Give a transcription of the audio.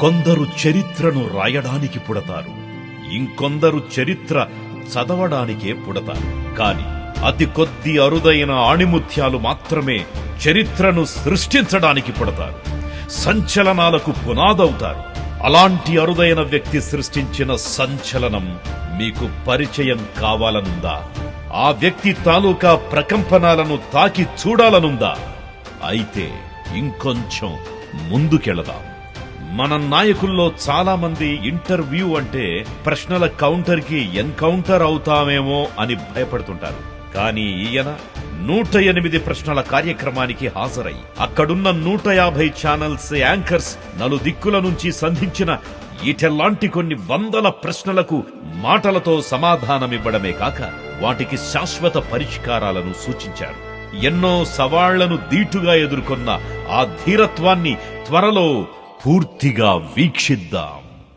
కొందరు చరిత్రను రాయడానికి పుడతారు, ఇంకొందరు చరిత్ర చదవడానికే పుడతారు. కాని అతి కొద్ది అరుదైన ఆణిముత్యాలు మాత్రమే చరిత్రను సృష్టించడానికి పుడతారు, సంచలనాలకు పునాదవుతారు. అలాంటి అరుదైన వ్యక్తి సృష్టించిన సంచలనం మీకు పరిచయం కావాలనుందా? ఆ వ్యక్తి తాలూకా ప్రకంపనాలను తాకి చూడాలనుందా? అయితే ఇంకొంచెం ముందుకెళదాం. మన నాయకుల్లో చాలా మంది ఇంటర్వ్యూ అంటే ప్రశ్నల కౌంటర్ కి ఎన్కౌంటర్ అవుతామేమో అని భయపడుతుంటారు. కానీ ఈయన 108 ప్రశ్నల కార్యక్రమానికి హాజరై అక్కడున్న 150 ఛానల్స్ యాంకర్స్ నలుదిక్కుల నుంచి సంధించిన ఈటెల్లాంటి కొన్ని వందల ప్రశ్నలకు మాటలతో సమాధానమివ్వడమే కాక వాటికి శాశ్వత పరిష్కారాలను సూచించారు. ఎన్నో సవాళ్లను ధీటుగా ఎదుర్కొన్న ఆ ధీరత్వాన్ని త్వరలో పూర్తిగా వీక్షిద్దాం.